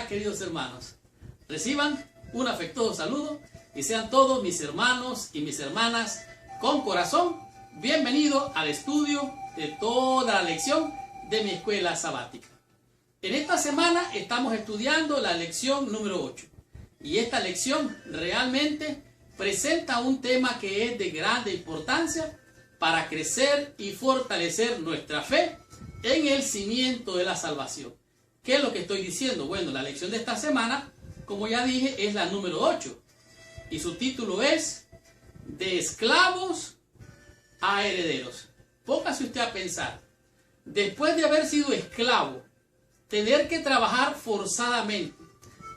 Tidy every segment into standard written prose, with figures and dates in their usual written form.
Hola queridos hermanos, reciban un afectuoso saludo y sean todos mis hermanos y mis hermanas con corazón bienvenidos al estudio de toda la lección de mi escuela sabática. En esta semana estamos estudiando la lección número 8 y esta lección realmente presenta un tema que es de grande importancia para crecer y fortalecer nuestra fe en el cimiento de la salvación. ¿Qué es lo que estoy diciendo? Bueno, la lección de esta semana, como ya dije, es la número 8 y su título es De esclavos a herederos. Póngase usted a pensar, después de haber sido esclavo, tener que trabajar forzadamente,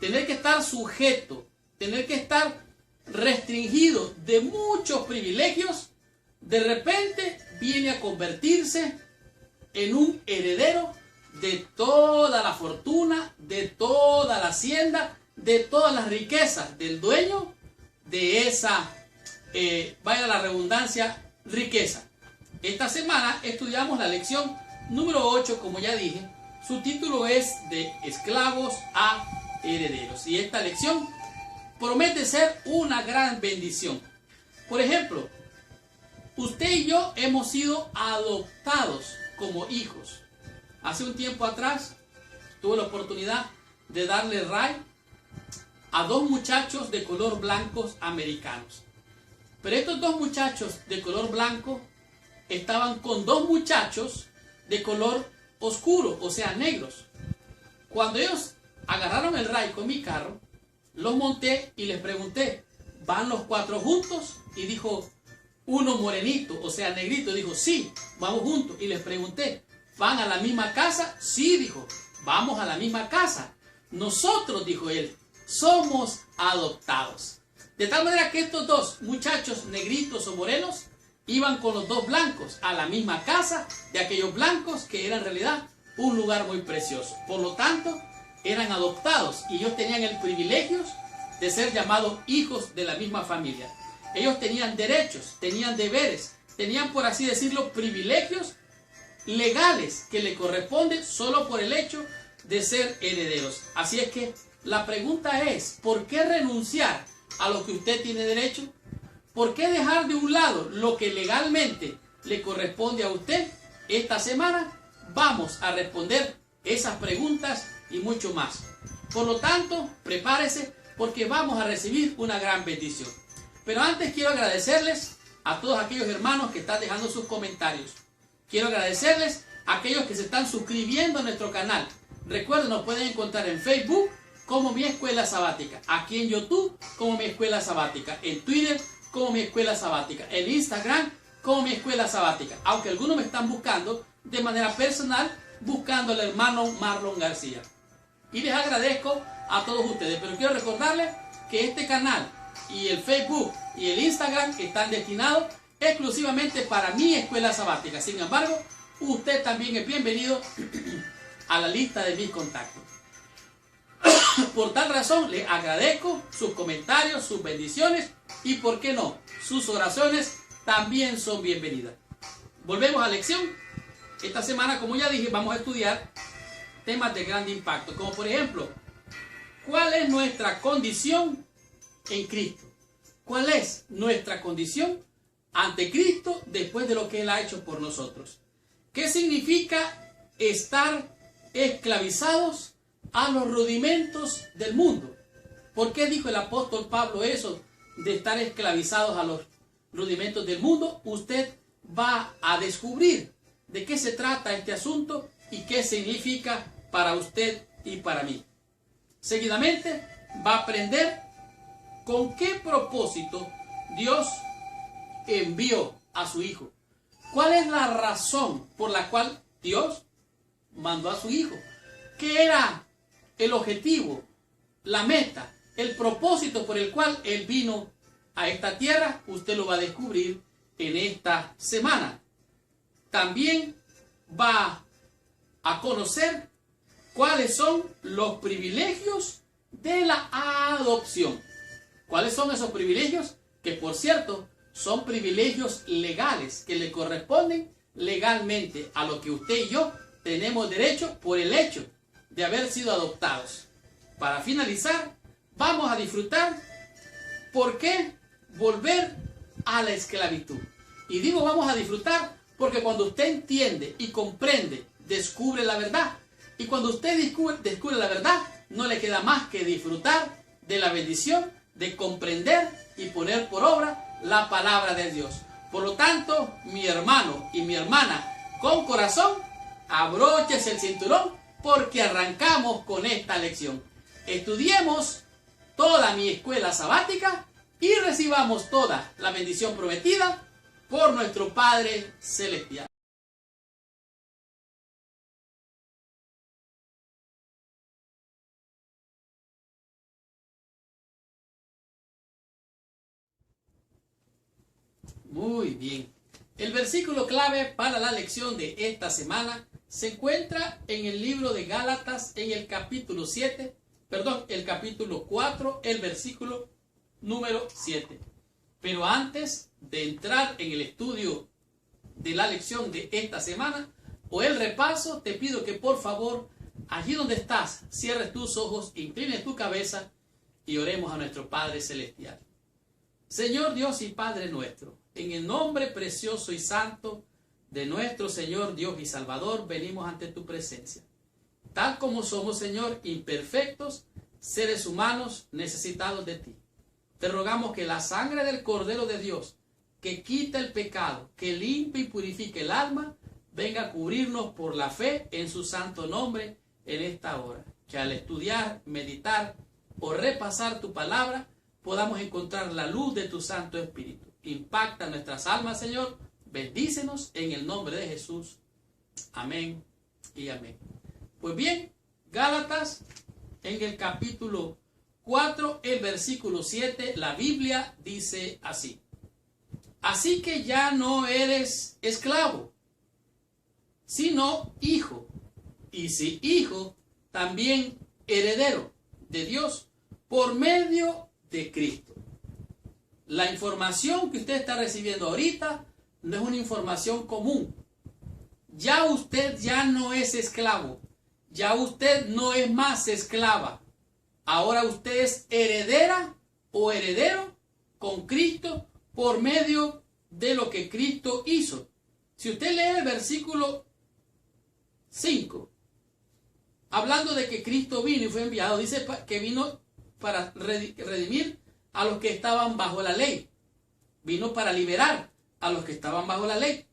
tener que estar sujeto, tener que estar restringido de muchos privilegios, de repente viene a convertirse en un heredero de toda la fortuna, de toda la hacienda, de todas las riquezas del dueño de esa, vaya la redundancia, riqueza. Esta semana estudiamos la lección número 8, como ya dije. Su título es De esclavos a herederos. Y esta lección promete ser una gran bendición. Por ejemplo, usted y yo hemos sido adoptados como hijos. Hace un tiempo atrás tuve la oportunidad de darle ray a dos muchachos de color blancos americanos. Pero estos dos muchachos de color blanco estaban con dos muchachos de color oscuro, o sea, negros. Cuando ellos agarraron el ray con mi carro, los monté y les pregunté, ¿van los cuatro juntos? Y dijo uno morenito, o sea, negrito, dijo, sí, vamos juntos. Y les pregunté, ¿van a la misma casa? Sí, dijo, vamos a la misma casa. Nosotros, dijo él, somos adoptados. De tal manera que estos dos muchachos negritos o morenos iban con los dos blancos a la misma casa de aquellos blancos, que era en realidad un lugar muy precioso. Por lo tanto, eran adoptados y ellos tenían el privilegio de ser llamados hijos de la misma familia. Ellos tenían derechos, tenían deberes, tenían, por así decirlo, privilegios legales que le corresponden solo por el hecho de ser herederos. Así es que la pregunta es, ¿por qué renunciar a lo que usted tiene derecho? ¿Por qué dejar de un lado lo que legalmente le corresponde a usted? Esta semana vamos a responder esas preguntas y mucho más. Por lo tanto, prepárese porque vamos a recibir una gran bendición. Pero antes quiero agradecerles a todos aquellos hermanos que están dejando sus comentarios. Quiero agradecerles a aquellos que se están suscribiendo a nuestro canal. Recuerden, nos pueden encontrar en Facebook como Mi Escuela Sabática, aquí en YouTube como Mi Escuela Sabática, en Twitter como Mi Escuela Sabática, en Instagram como Mi Escuela Sabática, aunque algunos me están buscando de manera personal, buscando al hermano Marlon García. Y les agradezco a todos ustedes, pero quiero recordarles que este canal y el Facebook y el Instagram están destinados exclusivamente para Mi Escuela Sabática. Sin embargo, usted también es bienvenido a la lista de mis contactos. Por tal razón, le agradezco sus comentarios, sus bendiciones y, por qué no, sus oraciones también son bienvenidas. Volvemos a la lección. Esta semana, como ya dije, vamos a estudiar temas de gran impacto, como por ejemplo, ¿cuál es nuestra condición en Cristo? ¿Cuál es nuestra condición ante Cristo después de lo que Él ha hecho por nosotros? ¿Qué significa estar esclavizados a los rudimentos del mundo? ¿Por qué dijo el apóstol Pablo eso de estar esclavizados a los rudimentos del mundo? Usted va a descubrir de qué se trata este asunto y qué significa para usted y para mí. Seguidamente va a aprender con qué propósito Dios envió a su Hijo. ¿Cuál es la razón por la cual Dios mandó a su Hijo? ¿Qué era el objetivo, la meta, el propósito por el cual Él vino a esta tierra? Usted lo va a descubrir en esta semana. También va a conocer cuáles son los privilegios de la adopción. ¿Cuáles son esos privilegios? Que, por cierto, son privilegios legales que le corresponden legalmente a lo que usted y yo tenemos derecho por el hecho de haber sido adoptados. para finalizar, vamos a disfrutar por qué volver a la esclavitud. Y digo vamos a disfrutar porque cuando usted entiende y comprende, descubre la verdad. Y cuando usted descubre la verdad, no le queda más que disfrutar de la bendición de comprender y poner por obra la palabra de Dios. Por lo tanto, mi hermano y mi hermana, con corazón, abróchese el cinturón porque arrancamos con esta lección. Estudiemos toda mi escuela sabática y recibamos toda la bendición prometida por nuestro Padre Celestial. Muy bien. El versículo clave para la lección de esta semana se encuentra en el libro de Gálatas en el capítulo 4, el versículo número 7. Pero antes de entrar en el estudio de la lección de esta semana o el repaso, te pido que por favor, allí donde estás, cierres tus ojos, inclines tu cabeza y oremos a nuestro Padre Celestial. Señor Dios y Padre nuestro, en el nombre precioso y santo de nuestro Señor Dios y Salvador, venimos ante tu presencia. Tal como somos, Señor, imperfectos, seres humanos necesitados de ti. Te rogamos que la sangre del Cordero de Dios, que quita el pecado, que limpia y purifica el alma, venga a cubrirnos por la fe en su santo nombre en esta hora. Que al estudiar, meditar o repasar tu palabra, podamos encontrar la luz de tu Santo Espíritu. Impacta nuestras almas, Señor. Bendícenos en el nombre de Jesús. Amén y amén. Pues bien, Gálatas, en el capítulo 4, el versículo 7, la Biblia dice así. Así que ya no eres esclavo, sino hijo. Y si hijo, también heredero de Dios por medio de Cristo. La información que usted está recibiendo ahorita no es una información común. Ya usted ya no es esclavo. Ya usted no es más esclava. Ahora usted es heredera o heredero con Cristo por medio de lo que Cristo hizo. Si usted lee el versículo 5, hablando de que Cristo vino y fue enviado, dice que vino para redimir a los que estaban bajo la ley. Vino para liberar a los que estaban bajo la ley,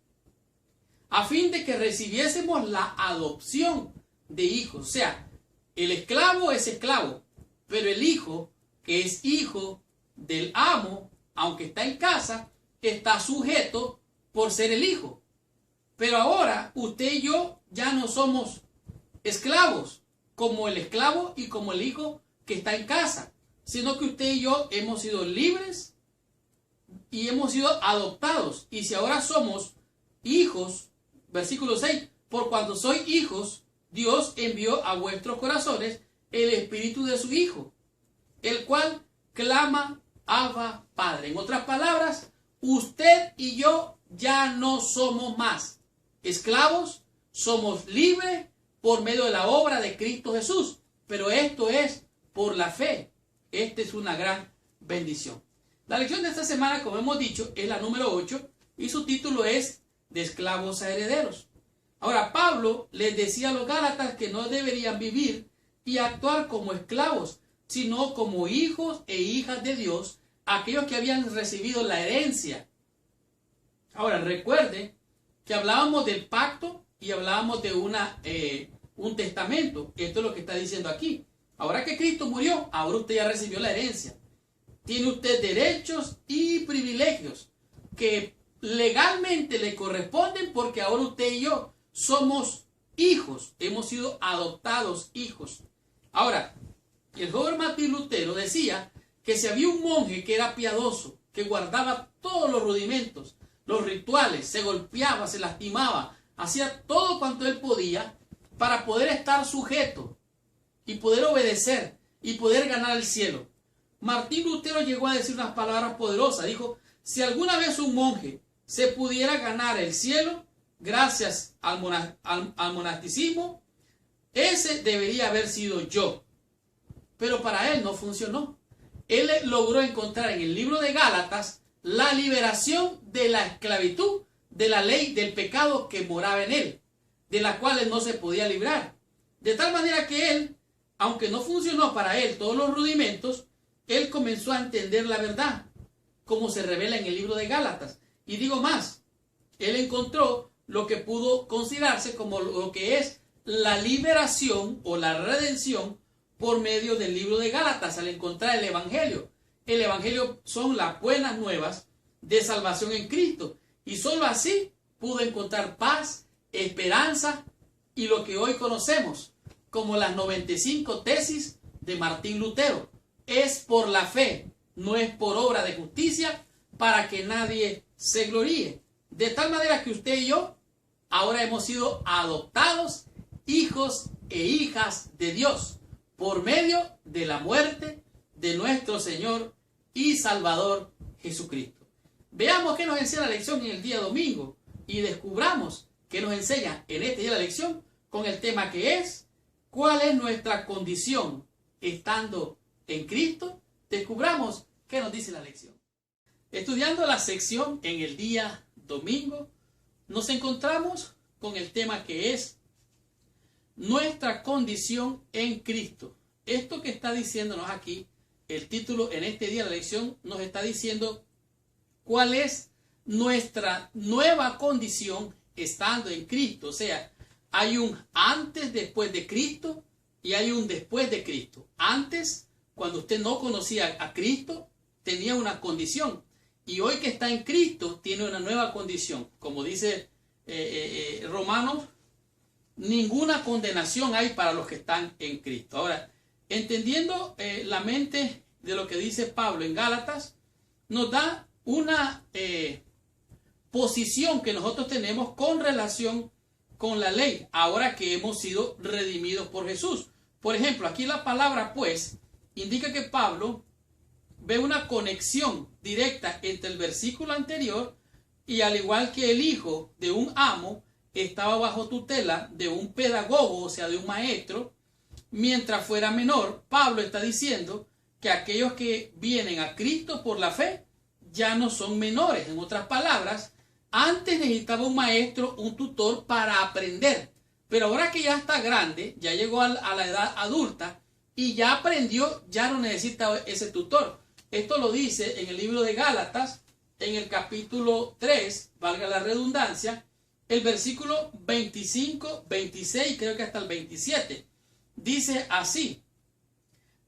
a fin de que recibiésemos la adopción de hijos. O sea, el esclavo es esclavo, pero el hijo, que es hijo del amo, aunque está en casa, está sujeto por ser el hijo. Pero ahora usted y yo ya no somos esclavos, como el esclavo y como el hijo que está en casa, sino que usted y yo hemos sido libres y hemos sido adoptados. Y si ahora somos hijos, versículo 6, por cuanto sois hijos, Dios envió a vuestros corazones el espíritu de su Hijo, el cual clama, Abba, Padre. En otras palabras, usted y yo ya no somos más esclavos, somos libres por medio de la obra de Cristo Jesús. Pero esto es por la fe. Esta es una gran bendición. La lección de esta semana, como hemos dicho, es la número 8 y su título es de esclavos a herederos. Ahora, Pablo les decía a los Gálatas que no deberían vivir y actuar como esclavos, sino como hijos e hijas de Dios, aquellos que habían recibido la herencia. Ahora, recuerden que hablábamos del pacto y hablábamos de un testamento. Esto es lo que está diciendo aquí. Ahora que Cristo murió, ahora usted ya recibió la herencia. Tiene usted derechos y privilegios que legalmente le corresponden porque ahora usted y yo somos hijos, hemos sido adoptados hijos. Ahora, el joven Martín Lutero decía que si había un monje que era piadoso, que guardaba todos los rudimentos, los rituales, se golpeaba, se lastimaba, hacía todo cuanto él podía para poder estar sujeto y poder obedecer y poder ganar el cielo. Martín Lutero llegó a decir unas palabras poderosas. Dijo, si alguna vez un monje se pudiera ganar el cielo gracias al monasticismo, ese debería haber sido yo. pero para él no funcionó. Él logró encontrar en el libro de Gálatas la liberación de la esclavitud, de la ley del pecado que moraba en él, de la cual él no se podía librar. De tal manera que él, aunque no funcionó para él todos los rudimentos, él comenzó a entender la verdad, como se revela en el libro de Gálatas. Y digo más, él encontró lo que pudo considerarse como lo que es la liberación o la redención por medio del libro de Gálatas, al encontrar el Evangelio. El Evangelio son las buenas nuevas de salvación en Cristo. Y sólo así pudo encontrar paz, esperanza y lo que hoy conocemos como las 95 tesis de Martín Lutero. Es por la fe, no es por obra de justicia, para que nadie se gloríe. De tal manera que usted y yo ahora hemos sido adoptados hijos e hijas de Dios por medio de la muerte de nuestro Señor y Salvador Jesucristo. Veamos qué nos enseña la lección en el día domingo y descubramos qué nos enseña en este día la lección con el tema que es ¿cuál es nuestra condición estando en Cristo? Descubramos qué nos dice la lección. Estudiando la sección en el día domingo, nos encontramos con el tema que es nuestra condición en Cristo. Esto que está diciéndonos aquí, el título en este día de la lección nos está diciendo cuál es nuestra nueva condición estando en Cristo. O sea, hay un antes, después de Cristo y hay un después de Cristo. Antes, cuando usted no conocía a Cristo, tenía una condición. Y hoy que está en Cristo, tiene una nueva condición. Como dice Romanos, ninguna condenación hay para los que están en Cristo. Ahora, entendiendo la mente de lo que dice Pablo en Gálatas, nos da una posición que nosotros tenemos con relación con la ley, ahora que hemos sido redimidos por Jesús. Por ejemplo, aquí la palabra pues indica que Pablo ve una conexión directa entre el versículo anterior y al igual que el hijo de un amo estaba bajo tutela de un pedagogo, o sea, de un maestro, mientras fuera menor, Pablo está diciendo que aquellos que vienen a Cristo por la fe ya no son menores. En otras palabras, antes necesitaba un maestro, un tutor para aprender, pero ahora que ya está grande, ya llegó a la edad adulta y ya aprendió, ya no necesita ese tutor. Esto lo dice en el libro de Gálatas, en el capítulo 3, valga la redundancia, el versículo 25, 26, creo que hasta el 27. Dice así: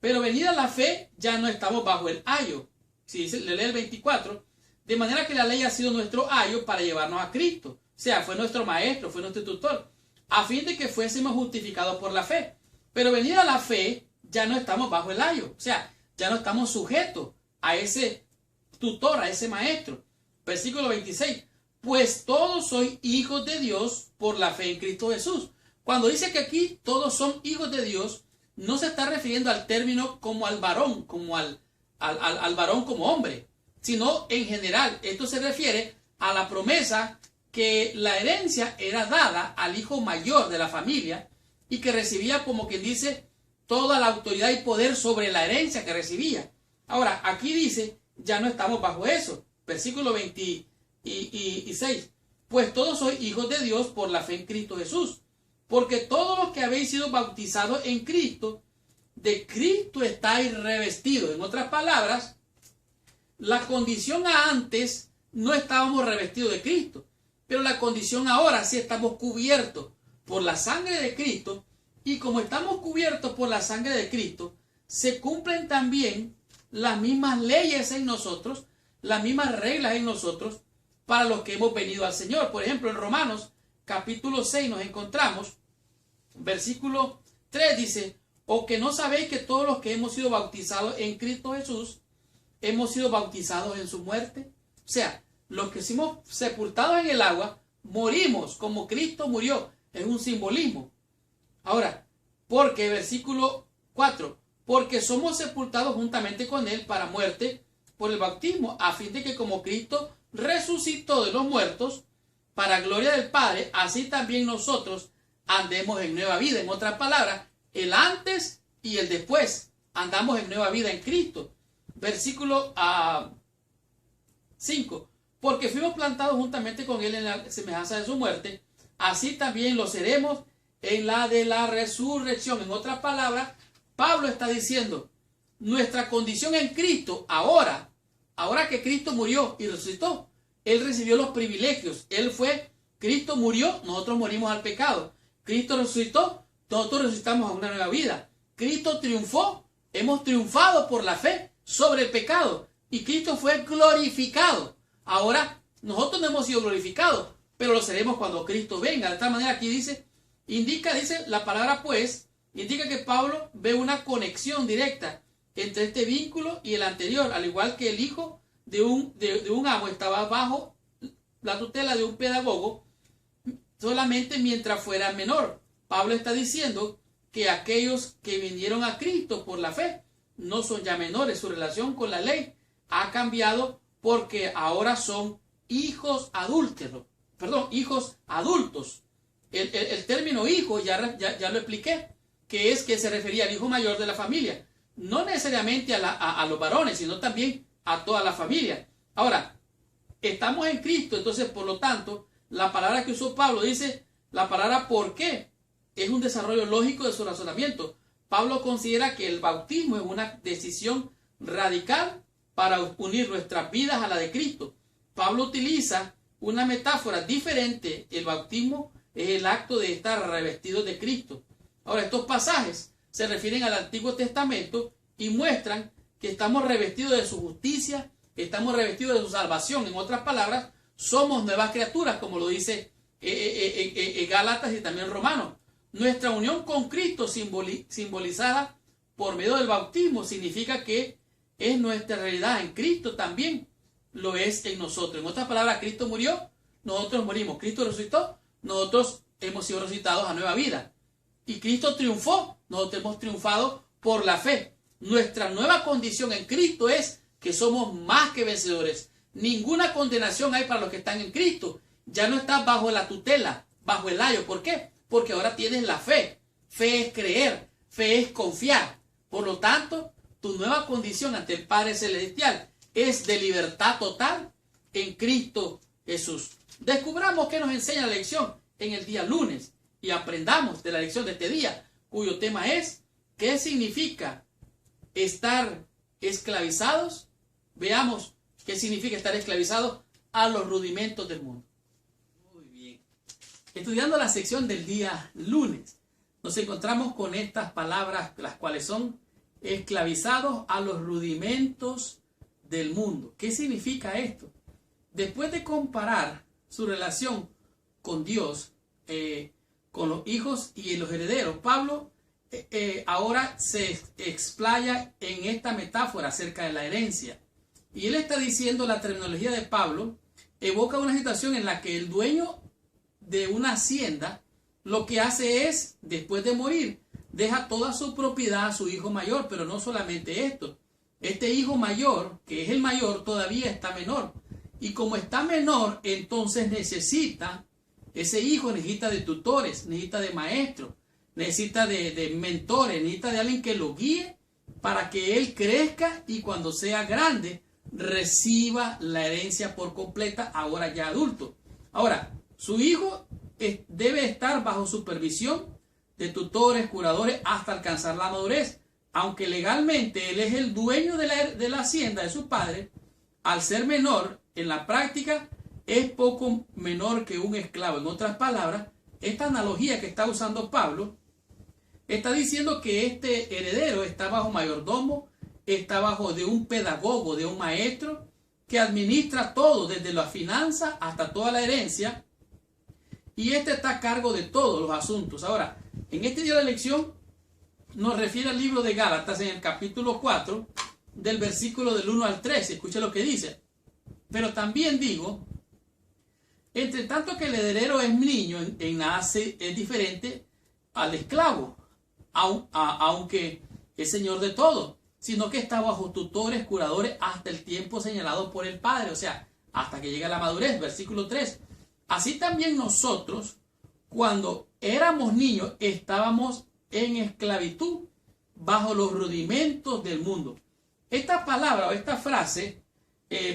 pero venida la fe, ya no estamos bajo el ayo. Si dice, le lee el 24, de manera que la ley ha sido nuestro ayo para llevarnos a Cristo. O sea, fue nuestro maestro, fue nuestro tutor, a fin de que fuésemos justificados por la fe. Pero venida la fe, ya no estamos bajo el ayo. O sea, ya no estamos sujetos a ese tutor, a ese maestro. Versículo 26. Pues todos sois hijos de Dios por la fe en Cristo Jesús. Cuando dice que aquí todos son hijos de Dios, no se está refiriendo al término como al varón, como al varón como hombre, sino en general. Esto se refiere a la promesa que la herencia era dada al hijo mayor de la familia y que recibía, como quien dice, toda la autoridad y poder sobre la herencia que recibía. Ahora, aquí dice, ya no estamos bajo eso. Versículo 26. Pues todos sois hijos de Dios por la fe en Cristo Jesús. Porque todos los que habéis sido bautizados en Cristo, de Cristo estáis revestidos. En otras palabras, la condición antes no estábamos revestidos de Cristo, pero la condición ahora sí estamos cubiertos por la sangre de Cristo, y como estamos cubiertos por la sangre de Cristo, se cumplen también las mismas leyes en nosotros, las mismas reglas en nosotros para los que hemos venido al Señor. Por ejemplo, en Romanos capítulo 6 nos encontramos, versículo 3 dice: o que no sabéis que todos los que hemos sido bautizados en Cristo Jesús, hemos sido bautizados en su muerte. O sea, los que somos sepultados en el agua, morimos como Cristo murió. Es un simbolismo. Ahora, porque, versículo 4, porque somos sepultados juntamente con él para muerte por el bautismo, a fin de que como Cristo resucitó de los muertos para gloria del Padre, así también nosotros andemos en nueva vida. En otras palabras, el antes y el después, andamos en nueva vida en Cristo. Versículo 5. Porque fuimos plantados juntamente con Él en la semejanza de su muerte, así también lo seremos en la de la resurrección. En otras palabras, Pablo está diciendo, nuestra condición en Cristo, ahora que Cristo murió y resucitó, Él recibió los privilegios. Cristo murió, nosotros morimos al pecado. Cristo resucitó, nosotros resucitamos a una nueva vida. Cristo triunfó, hemos triunfado por la fe sobre el pecado. Y Cristo fue glorificado. Ahora, nosotros no hemos sido glorificados, pero lo seremos cuando Cristo venga. De tal manera aquí dice la palabra pues, indica que Pablo ve una conexión directa entre este vínculo y el anterior, al igual que el hijo de un amo estaba bajo la tutela de un pedagogo solamente mientras fuera menor. Pablo está diciendo que aquellos que vinieron a Cristo por la fe no son ya menores. Su relación con la ley ha cambiado porque ahora son hijos adultos. El término hijo ya lo expliqué, que se refería al hijo mayor de la familia. No necesariamente a los varones, sino también a toda la familia. Ahora, estamos en Cristo, entonces por lo tanto, la palabra que usó Pablo dice, la palabra ¿por qué? Es un desarrollo lógico de su razonamiento. Pablo considera que el bautismo es una decisión radical para unir nuestras vidas a la de Cristo. Pablo utiliza una metáfora diferente. El bautismo es el acto de estar revestidos de Cristo. Ahora, estos pasajes se refieren al Antiguo Testamento y muestran que estamos revestidos de su justicia, estamos revestidos de su salvación. En otras palabras, somos nuevas criaturas, como lo dice Gálatas y también Romanos. Nuestra unión con Cristo, simbolizada por medio del bautismo, significa que es nuestra realidad en Cristo, también lo es en nosotros. En otras palabras, Cristo murió, nosotros morimos. Cristo resucitó, nosotros hemos sido resucitados a nueva vida. Y Cristo triunfó, nosotros hemos triunfado por la fe. Nuestra nueva condición en Cristo es que somos más que vencedores. Ninguna condenación hay para los que están en Cristo. Ya no estás bajo la tutela, bajo el ayo. ¿Por qué? Porque ahora tienes la fe. Fe es creer, fe es confiar. Por lo tanto, tu nueva condición ante el Padre Celestial es de libertad total en Cristo Jesús. Descubramos qué nos enseña la lección en el día lunes y aprendamos de la lección de este día, cuyo tema es ¿qué significa estar esclavizados? Veamos qué significa estar esclavizados a los rudimentos del mundo. Muy bien. Estudiando la sección del día lunes, nos encontramos con estas palabras, las cuales son esclavizados a los rudimentos del mundo. ¿Qué significa esto? Después de comparar su relación con Dios, con los hijos y los herederos, Pablo ahora se explaya en esta metáfora acerca de la herencia. Y él está diciendo, la terminología de Pablo evoca una situación en la que el dueño de una hacienda lo que hace es, después de morir, deja toda su propiedad a su hijo mayor. Pero no solamente esto, este hijo mayor, que es el mayor, todavía está menor. Y como está menor, entonces ese hijo necesita de tutores, necesita de maestros, necesita de mentores, necesita de alguien que lo guíe para que él crezca y cuando sea grande reciba la herencia por completa, ahora ya adulto. Ahora, su hijo debe estar bajo supervisión de tutores, curadores, hasta alcanzar la madurez. Aunque legalmente él es el dueño de la hacienda de su padre, al ser menor, en la práctica es poco menor que un esclavo. En otras palabras, esta analogía que está usando Pablo está diciendo que este heredero está bajo mayordomo, está bajo de un pedagogo, de un maestro que administra todo, desde la finanza hasta toda la herencia, y este está a cargo de todos los asuntos. Ahora, en este día de lección nos refiere al libro de Gálatas en el capítulo 4, del versículo del 1 al 13. Escucha lo que dice. Pero también digo, entre tanto que el heredero es niño, en nada es diferente al esclavo, aunque es señor de todo, sino que está bajo tutores, curadores, hasta el tiempo señalado por el Padre, o sea, hasta que llegue a la madurez. Versículo 3. Así también nosotros, cuando éramos niños, estábamos en esclavitud bajo los rudimentos del mundo. Esta palabra o esta frase,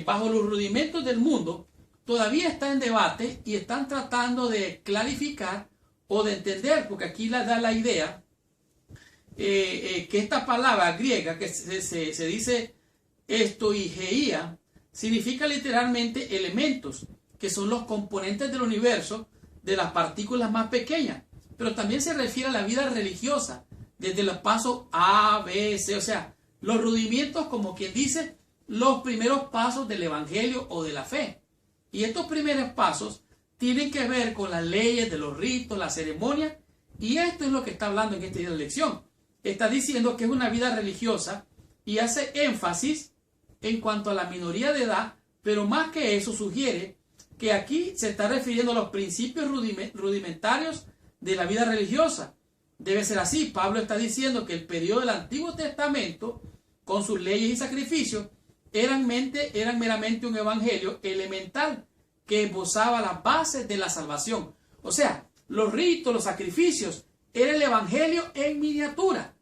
bajo los rudimentos del mundo, todavía está en debate y están tratando de clarificar o de entender, porque aquí les da la idea que esta palabra griega que se dice estoigeia significa literalmente elementos, que son los componentes del universo, de las partículas más pequeñas, pero también se refiere a la vida religiosa, desde los pasos A, B, C, o sea, los rudimentos, como quien dice, los primeros pasos del evangelio o de la fe. Y estos primeros pasos tienen que ver con las leyes de los ritos, las ceremonias, y esto es lo que está hablando en esta día de lección. Está diciendo que es una vida religiosa y hace énfasis en cuanto a la minoría de edad, pero más que eso sugiere que aquí se está refiriendo a los principios rudimentarios de la vida religiosa. Debe ser así. Pablo está diciendo que el periodo del Antiguo Testamento, con sus leyes y sacrificios, eran meramente un evangelio elemental que esbozaba las bases de la salvación. O sea, los ritos, los sacrificios, era el evangelio en miniatura.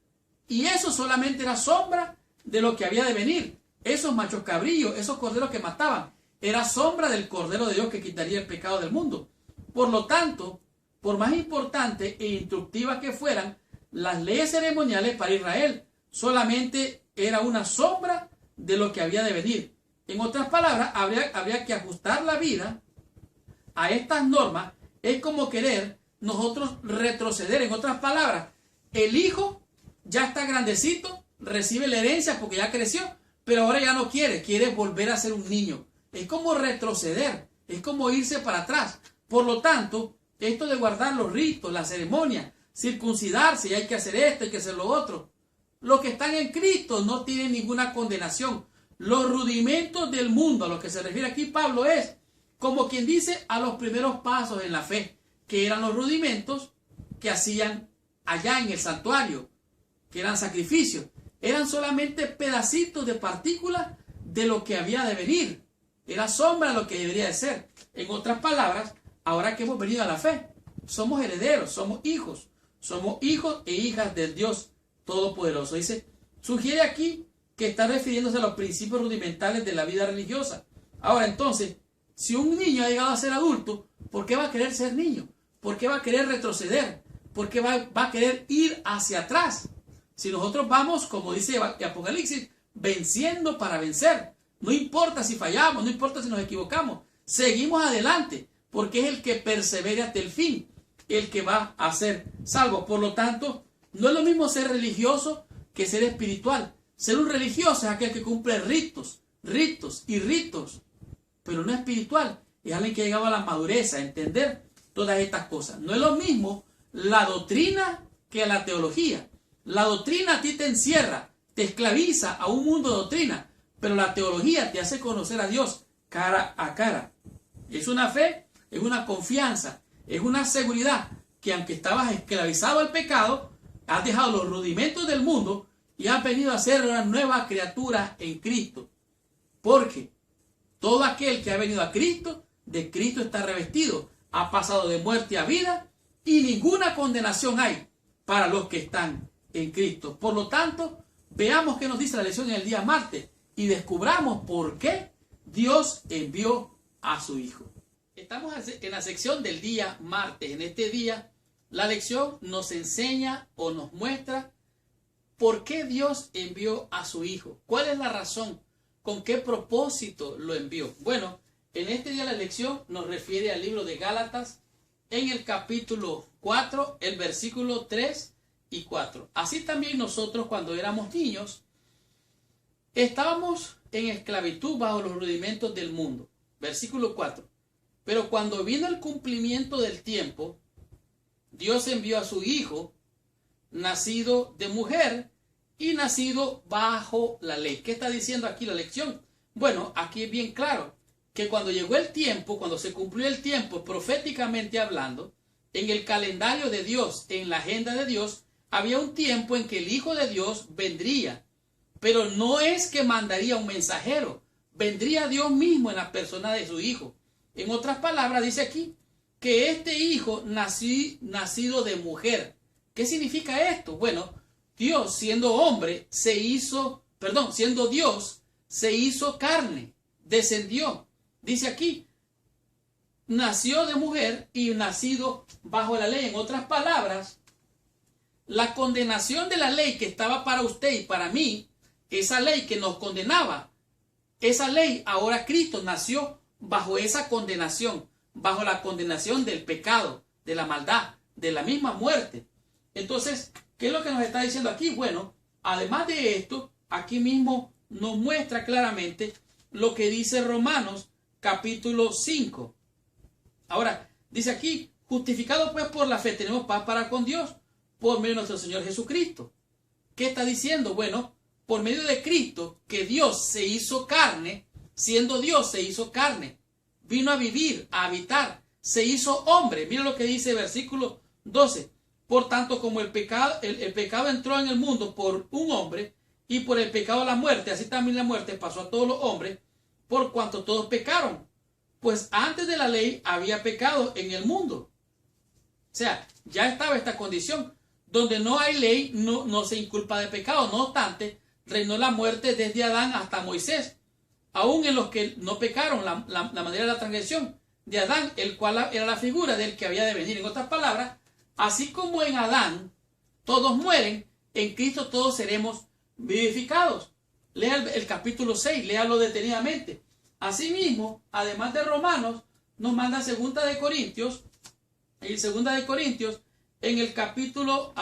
Y eso solamente era sombra de lo que había de venir. Esos machos cabrillos, esos corderos que mataban, era sombra del Cordero de Dios que quitaría el pecado del mundo. Por lo tanto, por más importantes e instructivas que fueran, las leyes ceremoniales para Israel solamente era una sombra de lo que había de venir. En otras palabras, habría que ajustar la vida a estas normas. Es como querer nosotros retroceder. En otras palabras, el hijo ya está grandecito, recibe la herencia porque ya creció, pero ahora ya no quiere volver a ser un niño. Es como retroceder, es como irse para atrás. Por lo tanto, esto de guardar los ritos, las ceremonias, circuncidarse, y hay que hacer esto, hay que hacer lo otro. Los que están en Cristo no tienen ninguna condenación. Los rudimentos del mundo, a lo que se refiere aquí Pablo, es como quien dice a los primeros pasos en la fe, que eran los rudimentos que hacían allá en el santuario, que eran sacrificios. Eran solamente pedacitos de partículas de lo que había de venir. Era sombra de lo que debería de ser. En otras palabras, ahora que hemos venido a la fe, somos herederos, somos hijos e hijas del Dios Todopoderoso. Dice, sugiere aquí que está refiriéndose a los principios rudimentales de la vida religiosa. Ahora entonces, si un niño ha llegado a ser adulto, ¿por qué va a querer ser niño? ¿Por qué va a querer retroceder? ¿Por qué va a querer ir hacia atrás? Si nosotros vamos, como dice Apocalipsis, venciendo para vencer. No importa si fallamos, no importa si nos equivocamos. Seguimos adelante, porque es el que persevera hasta el fin, el que va a ser salvo. Por lo tanto, no es lo mismo ser religioso que ser espiritual. Ser un religioso es aquel que cumple ritos, pero no espiritual. Es alguien que ha llegado a la madurez, a entender todas estas cosas. No es lo mismo la doctrina que la teología. La doctrina a ti te encierra, te esclaviza a un mundo de doctrina, pero la teología te hace conocer a Dios cara a cara. Es una fe, es una confianza, es una seguridad que aunque estabas esclavizado al pecado, has dejado los rudimentos del mundo y has venido a ser una nueva criatura en Cristo. Porque todo aquel que ha venido a Cristo, de Cristo está revestido, ha pasado de muerte a vida y ninguna condenación hay para los que están en Cristo. Por lo tanto, veamos qué nos dice la lección en el día martes y descubramos por qué Dios envió a su Hijo. Estamos en la sección del día martes. En este día, la lección nos enseña o nos muestra por qué Dios envió a su Hijo. ¿Cuál es la razón? ¿Con qué propósito lo envió? Bueno, en este día la lección nos refiere al libro de Gálatas en el capítulo 4, el versículo 3 y 4. Así también nosotros cuando éramos niños estábamos en esclavitud bajo los rudimentos del mundo. Versículo 4. Pero cuando vino el cumplimiento del tiempo, Dios envió a su Hijo, nacido de mujer y nacido bajo la ley. ¿Qué está diciendo aquí la lección? Bueno, aquí es bien claro que cuando llegó el tiempo, cuando se cumplió el tiempo, proféticamente hablando, en el calendario de Dios, en la agenda de Dios, había un tiempo en que el Hijo de Dios vendría. Pero no es que mandaría un mensajero, vendría Dios mismo en la persona de su Hijo. En otras palabras, dice aquí que este Hijo nacido de mujer. ¿Qué significa esto? Bueno, Dios siendo hombre siendo Dios, se hizo carne, descendió. Dice aquí, nació de mujer y nacido bajo la ley. En otras palabras, la condenación de la ley que estaba para usted y para mí, esa ley que nos condenaba, esa ley, ahora Cristo nació bajo esa condenación, bajo la condenación del pecado, de la maldad, de la misma muerte. Entonces, ¿qué es lo que nos está diciendo aquí? Bueno, además de esto, aquí mismo nos muestra claramente lo que dice Romanos capítulo 5. Ahora, dice aquí, justificado pues por la fe tenemos paz para con Dios, por medio de nuestro Señor Jesucristo. ¿Qué está diciendo? Bueno, por medio de Cristo, que Dios se hizo carne, siendo Dios se hizo carne, vino a vivir, a habitar, se hizo hombre. Mira lo que dice versículo 12. Por tanto, como el pecado entró en el mundo por un hombre, y por el pecado la muerte, así también la muerte pasó a todos los hombres, por cuanto todos pecaron. Pues antes de la ley había pecado en el mundo. O sea, ya estaba esta condición. Donde no hay ley, no se inculpa de pecado. No obstante, reinó la muerte desde Adán hasta Moisés. Aún en los que no pecaron, la manera de la transgresión de Adán, el cual era la figura del que había de venir. En otras palabras, así como en Adán todos mueren, en Cristo todos seremos vivificados. Lea el capítulo 6, léalo detenidamente. Asimismo, además de Romanos, nos manda Segunda de Corintios, en el capítulo,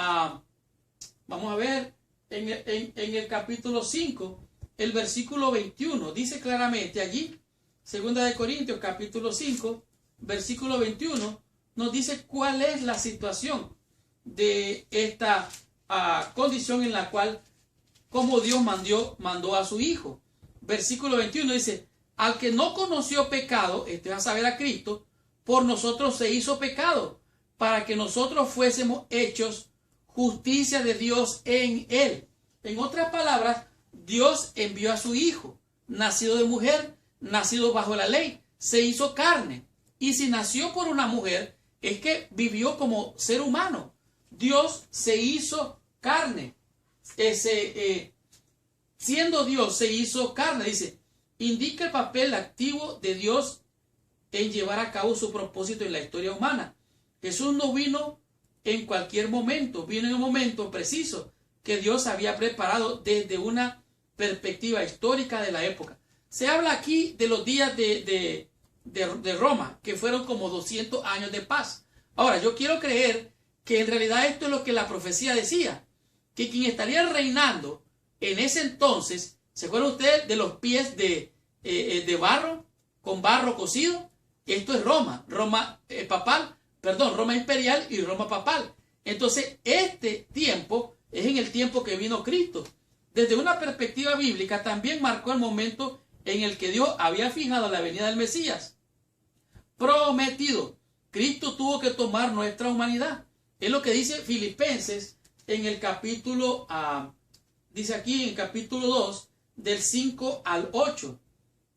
vamos a ver, en el capítulo 5, el versículo 21, dice claramente allí, Segunda de Corintios, capítulo 5, versículo 21, nos dice cuál es la situación de esta condición en la cual, como Dios mandó a su Hijo. Versículo 21 dice, al que no conoció pecado, esto es a saber a Cristo, por nosotros se hizo pecado, para que nosotros fuésemos hechos justicia de Dios en él. En otras palabras, Dios envió a su Hijo, nacido de mujer, nacido bajo la ley, se hizo carne. Y si nació por una mujer, es que vivió como ser humano. Dios se hizo carne. Siendo Dios, se hizo carne. Dice, indica el papel activo de Dios en llevar a cabo su propósito en la historia humana. Jesús no vino en cualquier momento, vino en un momento preciso que Dios había preparado desde una perspectiva histórica de la época. Se habla aquí de los días de Roma, que fueron como 200 años de paz. Ahora, yo quiero creer que en realidad esto es lo que la profecía decía, que quien estaría reinando en ese entonces, ¿se acuerdan ustedes de los pies de barro, con barro cocido? Esto es Roma, Roma imperial y Roma papal. Entonces, este tiempo es en el tiempo que vino Cristo. Desde una perspectiva bíblica, también marcó el momento en el que Dios había fijado la venida del Mesías prometido. Cristo tuvo que tomar nuestra humanidad. Es lo que dice Filipenses en el capítulo, dice aquí en el capítulo 2, del 5 al 8.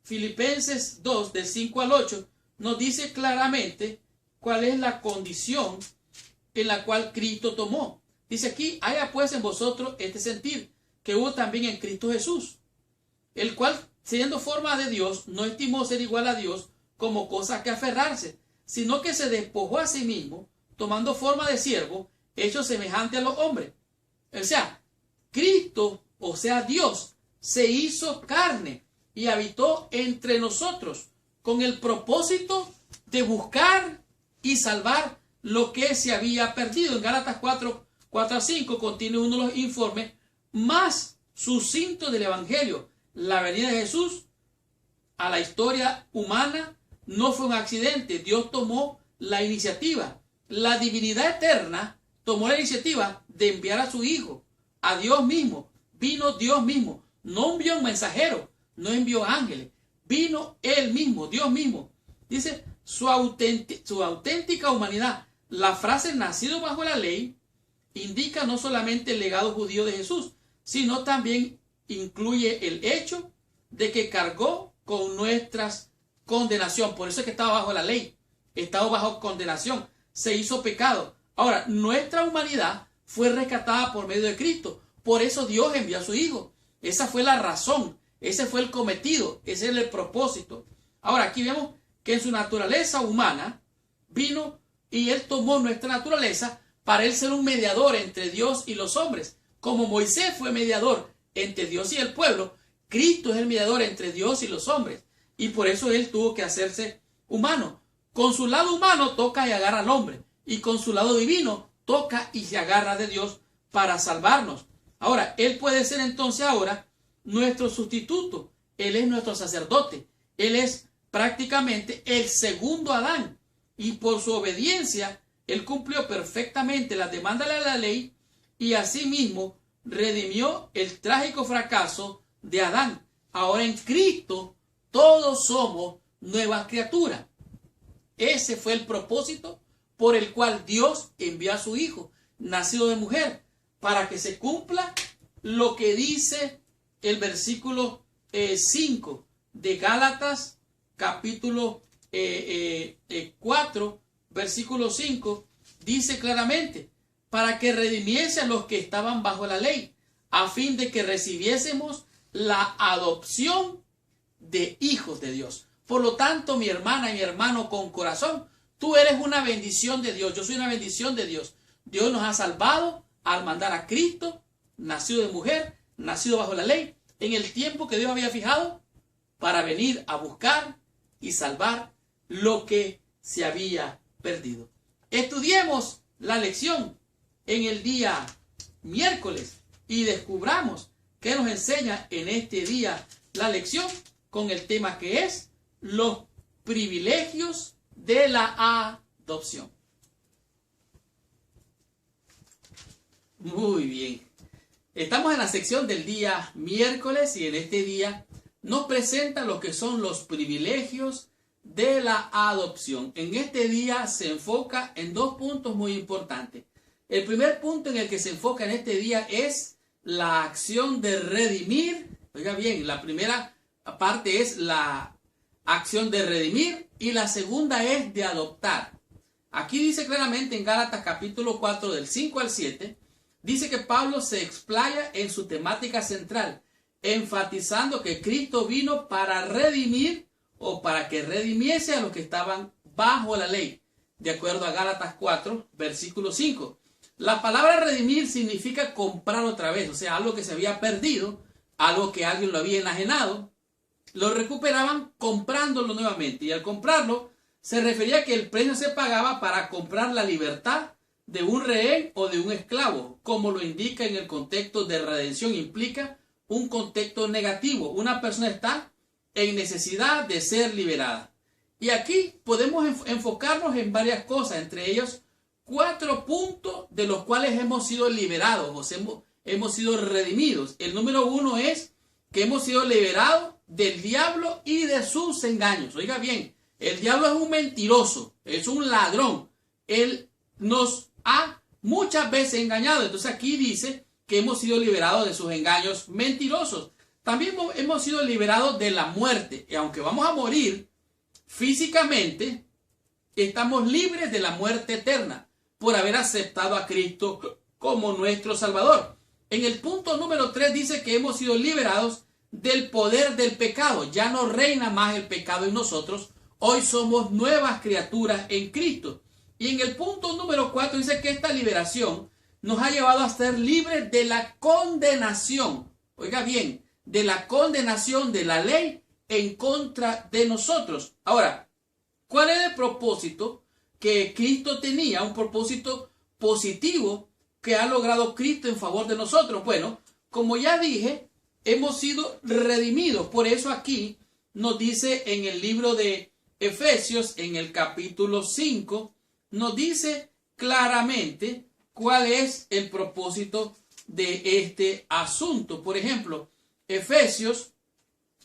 Filipenses 2, del 5 al 8, nos dice claramente cuál es la condición en la cual Cristo tomó. Dice aquí, haya pues en vosotros este sentir que hubo también en Cristo Jesús, el cual, siendo forma de Dios, no estimó ser igual a Dios como cosa que aferrarse, sino que se despojó a sí mismo, tomando forma de siervo, hecho semejante a los hombres. O sea, Cristo, o sea Dios, se hizo carne y habitó entre nosotros con el propósito de buscar y salvar lo que se había perdido. En Gálatas 4 a 5 contiene uno de los informes más sucintos del Evangelio. La venida de Jesús a la historia humana no fue un accidente. Dios tomó la iniciativa. La divinidad eterna tomó la iniciativa de enviar a su Hijo, a Dios mismo. Vino Dios mismo. No envió un mensajero, no envió ángeles. Vino Él mismo, Dios mismo. Dice su auténtica humanidad. La frase nacido bajo la ley indica no solamente el legado judío de Jesús, sino también incluye el hecho de que cargó con nuestras condenación. Por eso es que estaba bajo la ley, estaba bajo condenación, se hizo pecado. Ahora, nuestra humanidad fue rescatada por medio de Cristo. Por eso Dios envió a su Hijo. Esa fue la razón, ese fue el cometido, ese es el propósito. Ahora aquí vemos que en su naturaleza humana vino y Él tomó nuestra naturaleza para Él ser un mediador entre Dios y los hombres. Como Moisés fue mediador entre Dios y el pueblo, Cristo es el mediador entre Dios y los hombres. Y por eso Él tuvo que hacerse humano. Con su lado humano toca y agarra al hombre. Y con su lado divino toca y se agarra de Dios para salvarnos. Ahora, Él puede ser entonces ahora nuestro sustituto. Él es nuestro sacerdote. Él es prácticamente el segundo Adán. Y por su obediencia, Él cumplió perfectamente las demandas de la ley y asimismo redimió el trágico fracaso de Adán. Ahora en Cristo todos somos nuevas criaturas. Ese fue el propósito por el cual Dios envió a su Hijo, nacido de mujer, para que se cumpla lo que dice el versículo 5 de Gálatas, capítulo 4, versículo 5, dice claramente, para que redimiese a los que estaban bajo la ley, a fin de que recibiésemos la adopción de hijos de Dios. Por lo tanto, mi hermana y mi hermano con corazón, tú eres una bendición de Dios, yo soy una bendición de Dios. Dios nos ha salvado al mandar a Cristo, nacido de mujer, nacido bajo la ley, en el tiempo que Dios había fijado para venir a buscar y salvar lo que se había perdido. Estudiemos la lección en el día miércoles y descubramos qué nos enseña en este día la lección con el tema que es los privilegios de la adopción. Muy bien. Estamos en la sección del día miércoles y en este día nos presenta lo que son los privilegios de la adopción. En este día se enfoca en dos puntos muy importantes. El primer punto en el que se enfoca en este día es la acción de redimir. Oiga bien, la primera parte es la acción de redimir y la segunda es de adoptar. Aquí dice claramente en Gálatas capítulo 4 del 5 al 7, dice que Pablo se explaya en su temática central, enfatizando que Cristo vino para redimir o para que redimiese a los que estaban bajo la ley, de acuerdo a Gálatas 4, versículo 5. La palabra redimir significa comprar otra vez, o sea, algo que se había perdido, algo que alguien lo había enajenado, lo recuperaban comprándolo nuevamente. Y al comprarlo, se refería a que el precio se pagaba para comprar la libertad de un rehén o de un esclavo, como lo indica en el contexto de redención, implica un contexto negativo. Una persona está en necesidad de ser liberada. Y aquí podemos enfocarnos en varias cosas, entre ellos 4 puntos de los cuales hemos sido liberados, o sea, hemos sido redimidos. El número 1 es que hemos sido liberados del diablo y de sus engaños. Oiga bien, el diablo es un mentiroso, es un ladrón. Él nos ha muchas veces engañado. Entonces aquí dice que hemos sido liberados de sus engaños mentirosos. También hemos sido liberados de la muerte. Y aunque vamos a morir físicamente, estamos libres de la muerte eterna por haber aceptado a Cristo como nuestro Salvador. En el punto número 3 dice que hemos sido liberados del poder del pecado. Ya no reina más el pecado en nosotros. Hoy somos nuevas criaturas en Cristo. Y en el punto número 4 dice que esta liberación nos ha llevado a ser libres de la condenación. Oiga bien, de la condenación de la ley en contra de nosotros. Ahora, ¿cuál es el propósito que Cristo tenía? Un propósito positivo que ha logrado Cristo en favor de nosotros. Bueno, como ya dije, hemos sido redimidos. Por eso aquí nos dice en el libro de Efesios, en el capítulo 5, nos dice claramente cuál es el propósito de este asunto. Por ejemplo, Efesios,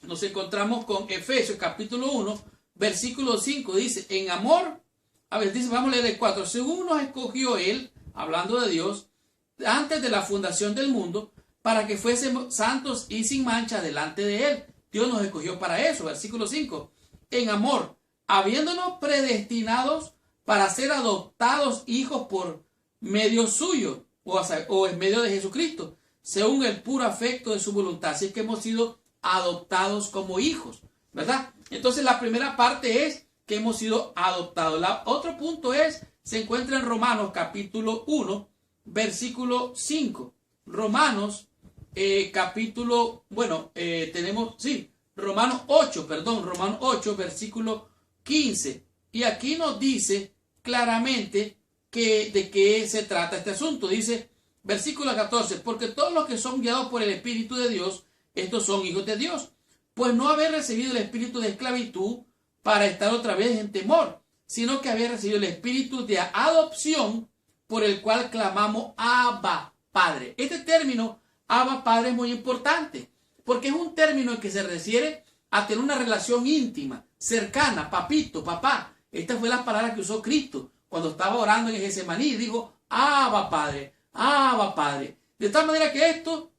nos encontramos con Efesios capítulo 1, versículo 5, dice, en amor, a ver, dice, vamos a leer el 4, según nos escogió Él, hablando de Dios, antes de la fundación del mundo, para que fuésemos santos y sin mancha delante de Él. Dios nos escogió para eso, versículo 5, en amor, habiéndonos predestinados para ser adoptados hijos por medio suyo, o en medio de Jesucristo, según el puro afecto de su voluntad. Así es que hemos sido adoptados como hijos, ¿verdad? Entonces la primera parte es que hemos sido adoptados. Otro punto se encuentra en Romanos capítulo 1, versículo 5. Romanos Romanos 8, versículo 15. Y aquí nos dice claramente de qué se trata este asunto. Dice, versículo 14, porque todos los que son guiados por el Espíritu de Dios, estos son hijos de Dios. Pues no habéis recibido el espíritu de esclavitud para estar otra vez en temor, sino que habéis recibido el espíritu de adopción, por el cual clamamos Abba, Padre. Este término, Abba, Padre, es muy importante, porque es un término en que se refiere a tener una relación íntima, cercana, papito, papá. Esta fue la palabra que usó Cristo cuando estaba orando en Getsemaní. Dijo, Abba, Padre, Abba, Padre. De tal manera que esto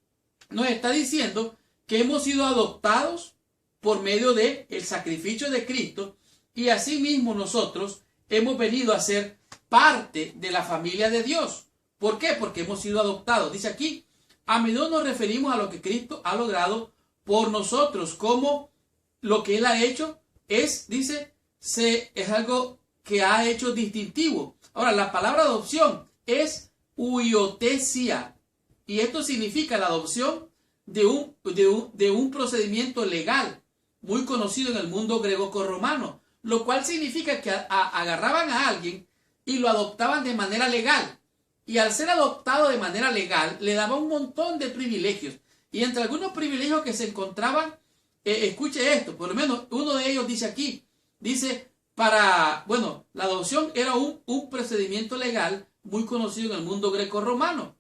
nos está diciendo que hemos sido adoptados por medio del sacrificio de Cristo, y asimismo nosotros hemos venido a ser parte de la familia de Dios. ¿Por qué? Porque hemos sido adoptados. Dice aquí, a menudo nos referimos a lo que Cristo ha logrado por nosotros, como lo que Él ha hecho es algo que ha hecho distintivo. Ahora, la palabra adopción es huiotesia, y esto significa la adopción de un procedimiento legal muy conocido en el mundo greco-romano, lo cual significa que agarraban a alguien y lo adoptaban de manera legal, y al ser adoptado de manera legal le daban un montón de privilegios, y entre algunos privilegios que se encontraban, escuche esto, por lo menos uno de ellos dice aquí, la adopción era un procedimiento legal muy conocido en el mundo greco-romano.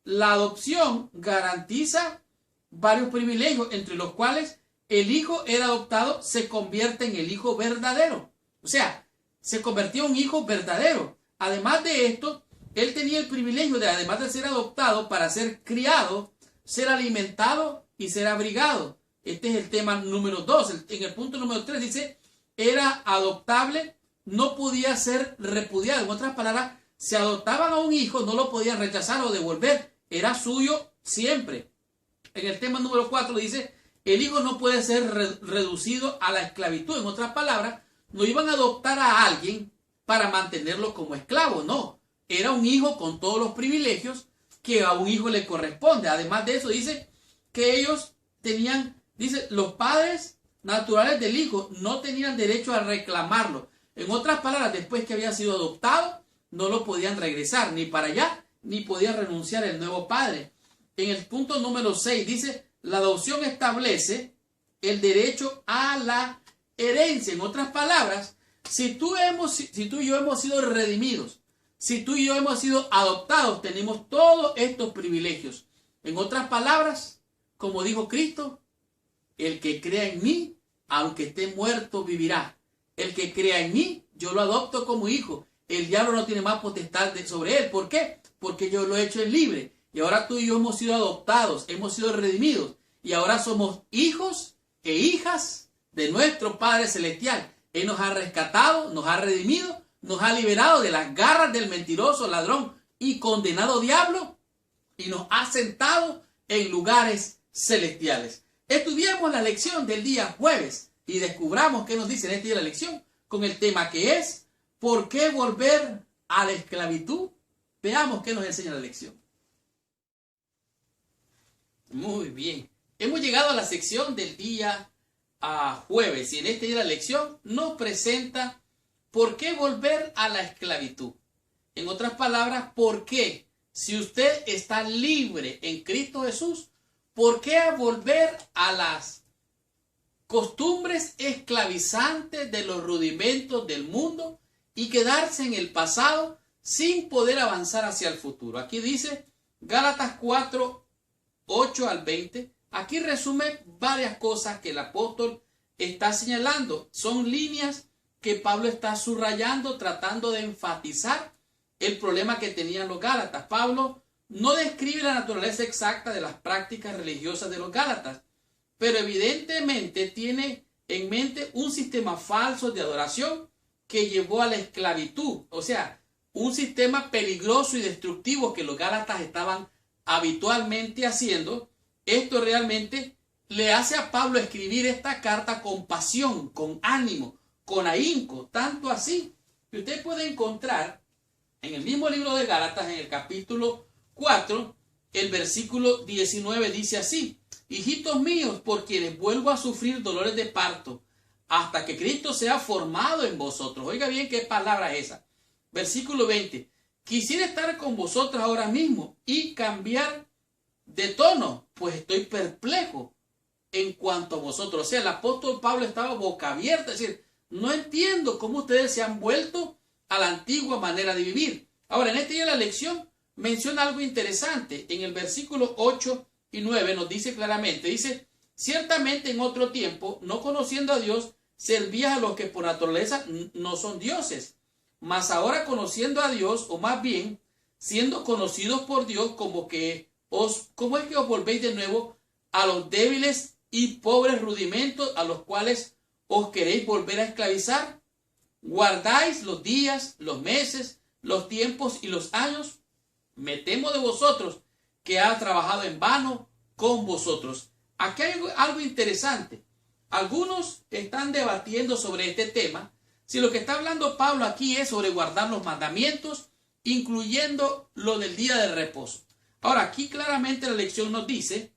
La adopción garantiza varios privilegios, entre los cuales el hijo era adoptado se convierte en el hijo verdadero. O sea, se convirtió en un hijo verdadero. Además de esto, él tenía el privilegio de, además de ser adoptado, para ser criado, ser alimentado y ser abrigado. Este es el tema número 2. En el punto número 3 dice, era adoptable, no podía ser repudiado. En otras palabras, si adoptaban a un hijo, no lo podían rechazar o devolver. Era suyo siempre. En el tema número 4 dice, el hijo no puede ser reducido a la esclavitud. En otras palabras, no iban a adoptar a alguien para mantenerlo como esclavo, no. Era un hijo con todos los privilegios que a un hijo le corresponde. Además de eso, dice que ellos tenían, los padres naturales del hijo no tenían derecho a reclamarlo. En otras palabras, después que había sido adoptado, no lo podían regresar ni para allá, ni podía renunciar el nuevo padre. En el punto número 6 dice, la adopción establece el derecho a la herencia. En otras palabras, si tú y yo hemos sido redimidos, si tú y yo hemos sido adoptados, tenemos todos estos privilegios. En otras palabras, como dijo Cristo, el que crea en mí, aunque esté muerto, vivirá. El que crea en mí, yo lo adopto como hijo. El diablo no tiene más potestad sobre él. ¿Por qué? Porque yo lo he hecho en libre. Y ahora tú y yo hemos sido adoptados, hemos sido redimidos. Y ahora somos hijos e hijas de nuestro Padre Celestial. Él nos ha rescatado, nos ha redimido, nos ha liberado de las garras del mentiroso, ladrón y condenado diablo. Y nos ha sentado en lugares celestiales. Estudiamos la lección del día jueves y descubramos qué nos dice en este día la lección con el tema que es ¿por qué volver a la esclavitud? Veamos qué nos enseña la lección. Muy bien. Hemos llegado a la sección del día jueves y en este día la lección nos presenta ¿por qué volver a la esclavitud? En otras palabras, ¿por qué? Si usted está libre en Cristo Jesús, ¿por qué volver a las costumbres esclavizantes de los rudimentos del mundo y quedarse en el pasado sin poder avanzar hacia el futuro? Aquí dice Gálatas 4, 8 al 20. Aquí resume varias cosas que el apóstol está señalando. Son líneas que Pablo está subrayando, tratando de enfatizar el problema que tenían los Gálatas. Pablo no describe la naturaleza exacta de las prácticas religiosas de los Gálatas, pero evidentemente tiene en mente un sistema falso de adoración que llevó a la esclavitud. O sea, un sistema peligroso y destructivo que los Gálatas estaban habitualmente haciendo, esto realmente le hace a Pablo escribir esta carta con pasión, con ánimo, con ahínco, tanto así que usted puede encontrar en el mismo libro de Gálatas, en el capítulo 4, el versículo 19 dice así: hijitos míos, por quienes vuelvo a sufrir dolores de parto, hasta que Cristo sea formado en vosotros. Oiga bien qué palabra es esa. Versículo 20: quisiera estar con vosotros ahora mismo y cambiar de tono, pues estoy perplejo en cuanto a vosotros. O sea, el apóstol Pablo estaba boca abierta, es decir, no entiendo cómo ustedes se han vuelto a la antigua manera de vivir. Ahora, en este día de la lección menciona algo interesante. En el versículo 8 y 9 nos dice claramente, dice: ciertamente en otro tiempo, no conociendo a Dios, servías a los que por naturaleza no son dioses. Mas ahora, conociendo a Dios, o más bien siendo conocidos por Dios, ¿cómo es que os volvéis de nuevo a los débiles y pobres rudimentos a los cuales os queréis volver a esclavizar? ¿Guardáis los días, los meses, los tiempos y los años? Me temo de vosotros que ha trabajado en vano con vosotros. Aquí hay algo interesante. Algunos están debatiendo sobre este tema, si lo que está hablando Pablo aquí es sobre guardar los mandamientos, incluyendo lo del día de reposo. Ahora, aquí claramente la lección nos dice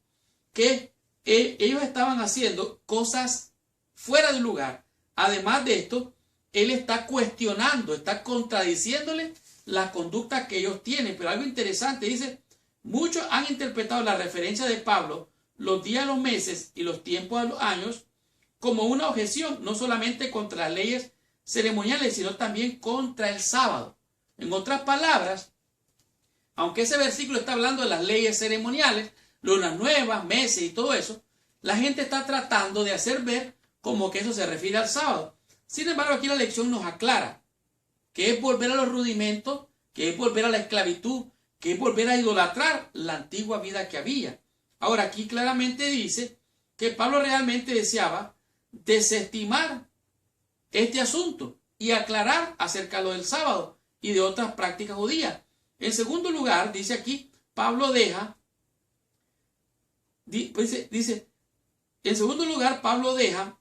que ellos estaban haciendo cosas fuera de lugar. Además de esto, él está cuestionando, está contradiciéndole la conducta que ellos tienen. Pero algo interesante, dice: muchos han interpretado la referencia de Pablo, los días, los meses y los tiempos de los años, como una objeción, no solamente contra las leyes ceremoniales, sino también contra el sábado. En otras palabras, aunque ese versículo está hablando de las leyes ceremoniales, lunas nuevas, meses y todo eso, la gente está tratando de hacer ver como que eso se refiere al sábado. Sin embargo, aquí la lección nos aclara que es volver a los rudimentos, que es volver a la esclavitud, que es volver a idolatrar la antigua vida que había. Ahora, aquí claramente dice que Pablo realmente deseaba desestimar este asunto y aclarar acerca de lo del sábado y de otras prácticas judías. En segundo lugar, dice aquí, Pablo deja, en segundo lugar, Pablo deja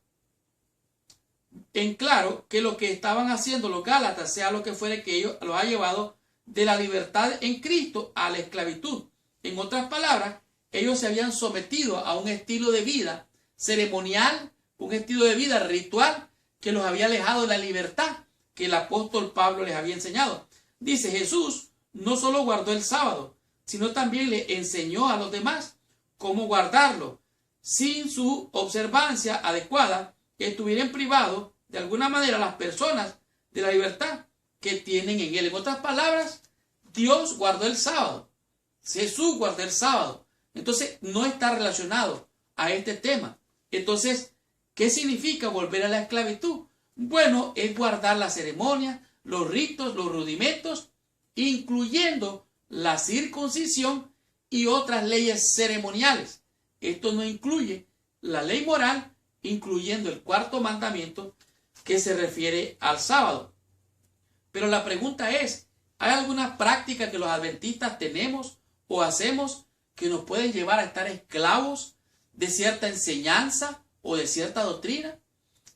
en claro que lo que estaban haciendo los gálatas, sea lo que fuere, que ellos los ha llevado de la libertad en Cristo a la esclavitud. En otras palabras, ellos se habían sometido a un estilo de vida ceremonial, un estilo de vida ritual que los había alejado de la libertad que el apóstol Pablo les había enseñado. Dice: Jesús no solo guardó el sábado, sino también le enseñó a los demás cómo guardarlo. Sin su observancia adecuada, estuvieran privados de alguna manera las personas de la libertad que tienen en él. En otras palabras, Dios guardó el sábado, Jesús guardó el sábado. Entonces no está relacionado a este tema. Entonces, ¿qué significa volver a la esclavitud? Bueno, es guardar la ceremonia, los ritos, los rudimentos, incluyendo la circuncisión y otras leyes ceremoniales. Esto no incluye la ley moral, incluyendo el cuarto mandamiento que se refiere al sábado. Pero la pregunta es: ¿hay alguna práctica que los adventistas tenemos o hacemos que nos pueden llevar a estar esclavos de cierta enseñanza o de cierta doctrina?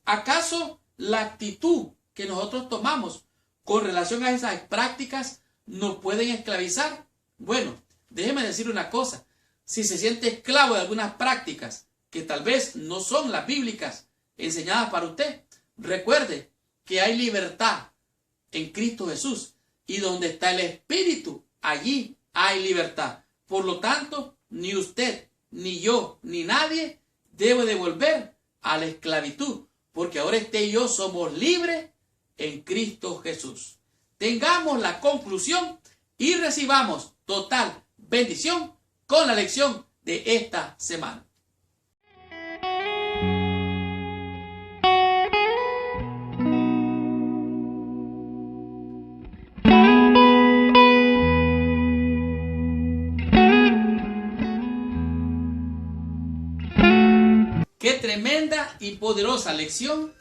¿Acaso la actitud que nosotros tomamos con relación a esas prácticas nos pueden esclavizar? Bueno, déjeme decir una cosa: si se siente esclavo de algunas prácticas que tal vez no son las bíblicas enseñadas para usted, recuerde que hay libertad en Cristo Jesús, y donde está el Espíritu, allí hay libertad. Por lo tanto, ni usted, ni yo, ni nadie debe de volver a la esclavitud, porque ahora usted y yo somos libres en Cristo Jesús. Tengamos la conclusión y recibamos total bendición con la lección de esta semana. Qué tremenda y poderosa lección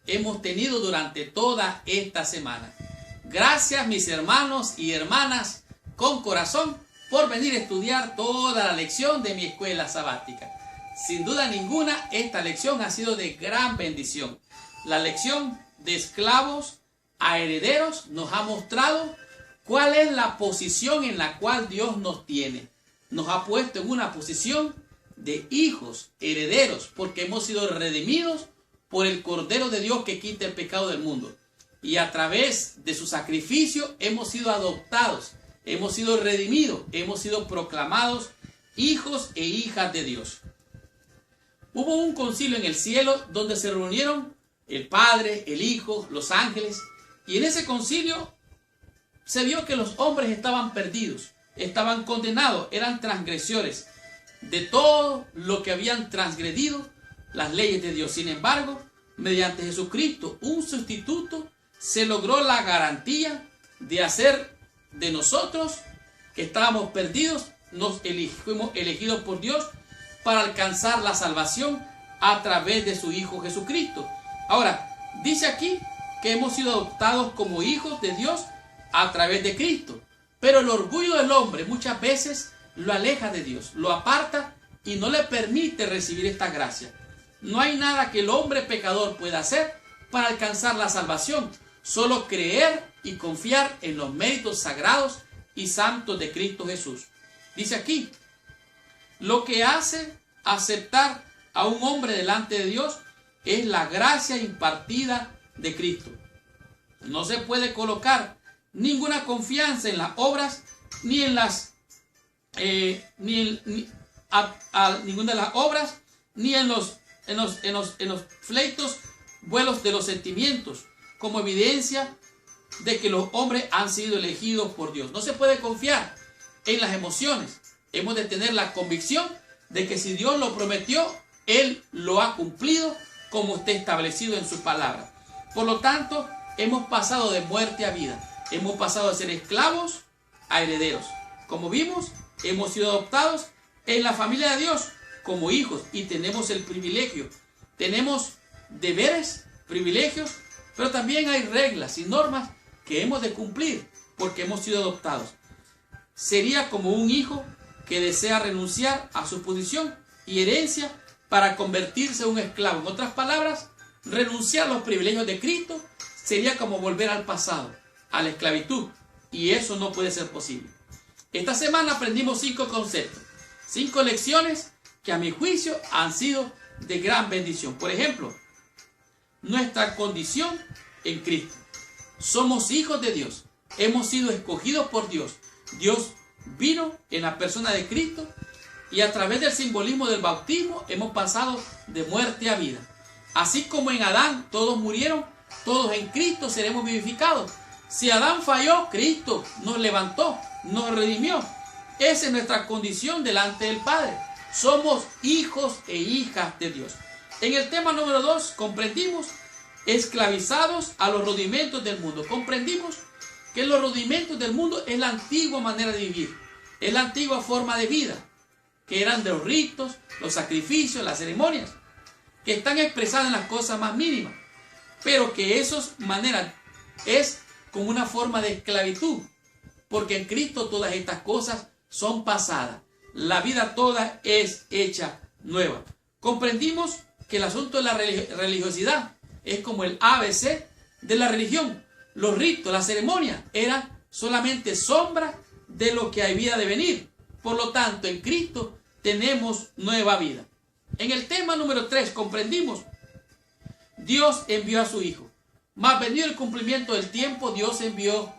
hemos tenido durante toda esta semana. Gracias, mis hermanos y hermanas, con corazón, por venir a estudiar toda la lección de mi escuela sabática. Sin duda ninguna, esta lección ha sido de gran bendición. La lección de esclavos a herederos nos ha mostrado cuál es la posición en la cual Dios nos tiene. Nos ha puesto en una posición de hijos, herederos, porque hemos sido redimidos por el Cordero de Dios que quita el pecado del mundo. Y a través de su sacrificio hemos sido adoptados, hemos sido redimidos, hemos sido proclamados hijos e hijas de Dios. Hubo un concilio en el cielo donde se reunieron el Padre, el Hijo, los ángeles, y en ese concilio se vio que los hombres estaban perdidos, estaban condenados, eran transgresores de todo lo que habían transgredido las leyes de Dios. Sin embargo, mediante Jesucristo, un sustituto, se logró la garantía de hacer de nosotros, que estábamos perdidos, fuimos elegidos por Dios para alcanzar la salvación a través de su Hijo Jesucristo. Ahora, dice aquí que hemos sido adoptados como hijos de Dios a través de Cristo. Pero el orgullo del hombre muchas veces lo aleja de Dios, lo aparta y no le permite recibir esta gracia. No hay nada que el hombre pecador pueda hacer para alcanzar la salvación, solo creer y confiar en los méritos sagrados y santos de Cristo Jesús. Dice aquí, lo que hace aceptar a un hombre delante de Dios es la gracia impartida de Cristo. No se puede colocar ninguna confianza en las obras, ni en las ninguna de las obras, ni en los fleitos vuelos de los sentimientos, como evidencia de que los hombres han sido elegidos por Dios. No se puede confiar en las emociones. Hemos de tener la convicción de que si Dios lo prometió, Él lo ha cumplido como está establecido en su palabra. Por lo tanto, hemos pasado de muerte a vida. Hemos pasado de ser esclavos a herederos. Como vimos, hemos sido adoptados en la familia de Dios como hijos y tenemos el privilegio. Tenemos deberes, privilegios, pero también hay reglas y normas que hemos de cumplir porque hemos sido adoptados. Sería como un hijo que desea renunciar a su posición y herencia para convertirse en un esclavo. En otras palabras, renunciar a los privilegios de Cristo sería como volver al pasado, a la esclavitud, y eso no puede ser posible. Esta semana aprendimos 5 conceptos, 5 lecciones que a mi juicio han sido de gran bendición. Por ejemplo, nuestra condición en Cristo. Somos hijos de Dios, hemos sido escogidos por Dios. Dios vino en la persona de Cristo y a través del simbolismo del bautismo hemos pasado de muerte a vida. Así como en Adán todos murieron, todos en Cristo seremos vivificados. Si Adán falló, Cristo nos levantó, nos redimió. Esa es nuestra condición delante del Padre. Somos hijos e hijas de Dios. En el tema número 2 comprendimos esclavizados a los rudimentos del mundo. Comprendimos que los rudimentos del mundo es la antigua manera de vivir, es la antigua forma de vida, que eran de los ritos, los sacrificios, las ceremonias, que están expresadas en las cosas más mínimas, pero que esas maneras es como una forma de esclavitud, porque en Cristo todas estas cosas son pasadas, la vida toda es hecha nueva. Comprendimos que el asunto de la religiosidad es como el ABC de la religión. Los ritos, las ceremonias eran solamente sombra de lo que había de venir. Por lo tanto, en Cristo tenemos nueva vida. En el tema número 3 comprendimos, Dios envió a su Hijo. Mas venido el cumplimiento del tiempo, Dios envió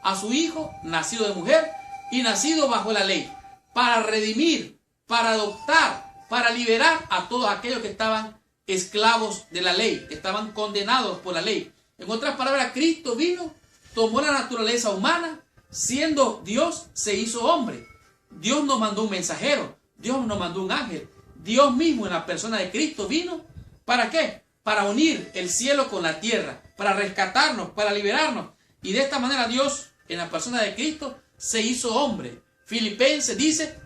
a su Hijo, nacido de mujer y nacido bajo la ley, para redimir, para adoptar, para liberar a todos aquellos que estaban esclavos de la ley, que estaban condenados por la ley. En otras palabras, Cristo vino, tomó la naturaleza humana, siendo Dios, se hizo hombre. Dios nos mandó un mensajero, Dios nos mandó un ángel. Dios mismo en la persona de Cristo vino, ¿para qué? Para unir el cielo con la tierra, para rescatarnos, para liberarnos. Y de esta manera Dios, en la persona de Cristo, se hizo hombre. Filipenses dice,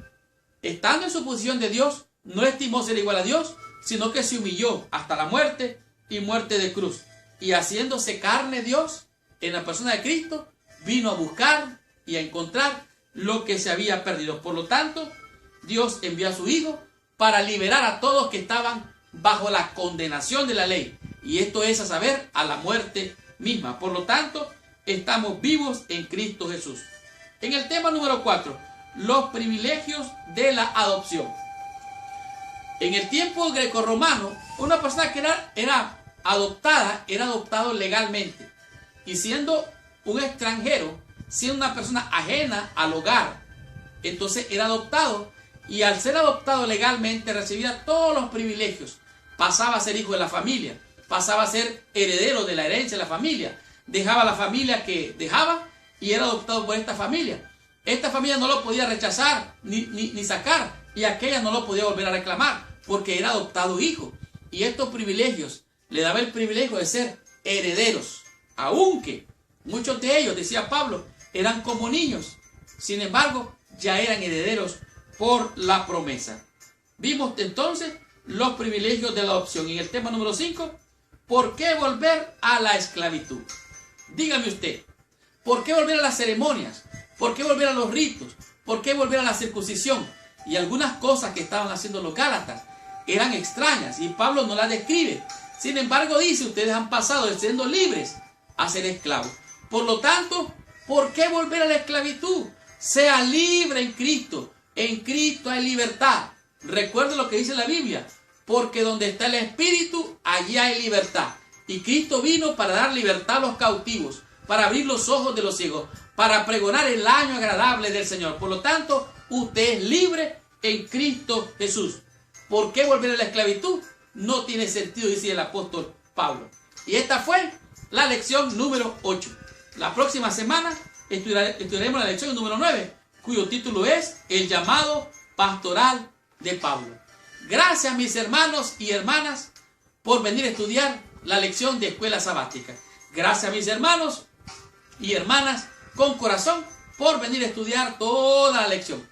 estando en su posición de Dios, no estimó ser igual a Dios, sino que se humilló hasta la muerte y muerte de cruz. Y haciéndose carne Dios, en la persona de Cristo, vino a buscar y a encontrar lo que se había perdido. Por lo tanto, Dios envió a su Hijo para liberar a todos que estaban bajo la condenación de la ley. Y esto es a saber, a la muerte misma. Por lo tanto, estamos vivos en Cristo Jesús. En el tema número 4, los privilegios de la adopción. En el tiempo grecorromano, una persona que era adoptada, era adoptado legalmente. Y siendo un extranjero, siendo una persona ajena al hogar, entonces era adoptado. Y al ser adoptado legalmente recibía todos los privilegios. Pasaba a ser hijo de la familia, pasaba a ser heredero de la herencia de la familia. Dejaba la familia que dejaba y era adoptado por esta familia. Esta familia no lo podía rechazar ni sacar, y aquella no lo podía volver a reclamar porque era adoptado hijo. Y estos privilegios le daba el privilegio de ser herederos, aunque muchos de ellos, decía Pablo, eran como niños. Sin embargo, ya eran herederos por la promesa. Vimos entonces los privilegios de la adopción. En el tema número 5, ¿por qué volver a la esclavitud? Dígame usted, ¿por qué volver a las ceremonias? ¿Por qué volver a los ritos? ¿Por qué volver a la circuncisión? Y algunas cosas que estaban haciendo los gálatas eran extrañas y Pablo no las describe. Sin embargo, dice, ustedes han pasado de siendo libres a ser esclavos. Por lo tanto, ¿por qué volver a la esclavitud? Sea libre en Cristo. En Cristo hay libertad. Recuerde lo que dice la Biblia. Porque donde está el Espíritu, allí hay libertad. Y Cristo vino para dar libertad a los cautivos, para abrir los ojos de los ciegos, para pregonar el año agradable del Señor. Por lo tanto, usted es libre en Cristo Jesús. ¿Por qué volver a la esclavitud? No tiene sentido, dice el apóstol Pablo. Y esta fue la lección número 8. La próxima semana estudiaremos la lección número 9, cuyo título es El llamado pastoral de Pablo. Gracias, mis hermanos y hermanas, por venir a estudiar la lección de escuela sabática. Gracias, mis hermanos y hermanas con corazón, por venir a estudiar toda la lección.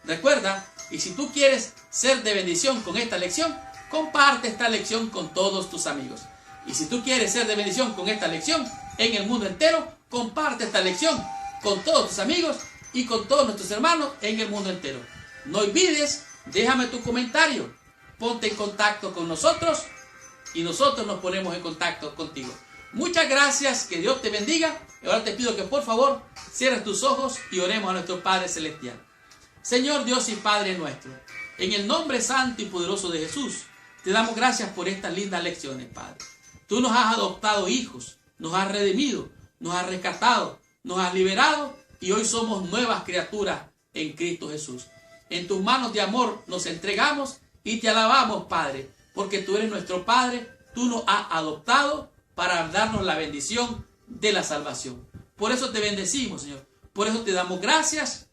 Recuerda, y si tú quieres ser de bendición con esta lección, comparte esta lección con todos tus amigos. Y si tú quieres ser de bendición con esta lección en el mundo entero, comparte esta lección con todos tus amigos y con todos nuestros hermanos en el mundo entero. No olvides, déjame tu comentario, ponte en contacto con nosotros y nosotros nos ponemos en contacto contigo. Muchas gracias, que Dios te bendiga. Y ahora te pido que por favor cierres tus ojos y oremos a nuestro Padre Celestial. Señor Dios y Padre nuestro, en el nombre santo y poderoso de Jesús, te damos gracias por estas lindas lecciones, Padre. Tú nos has adoptado hijos, nos has redimido, nos has rescatado, nos has liberado y hoy somos nuevas criaturas en Cristo Jesús. En tus manos de amor nos entregamos y te alabamos, Padre, porque tú eres nuestro Padre, tú nos has adoptado para darnos la bendición de la salvación. Por eso te bendecimos, Señor. Por eso te damos gracias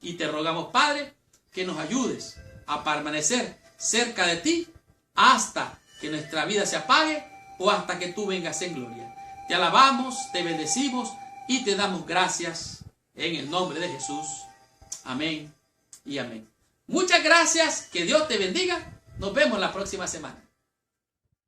y te rogamos, Padre, que nos ayudes a permanecer cerca de ti hasta que nuestra vida se apague o hasta que tú vengas en gloria. Te alabamos, te bendecimos y te damos gracias en el nombre de Jesús. Amén y amén. Muchas gracias, que Dios te bendiga. Nos vemos la próxima semana.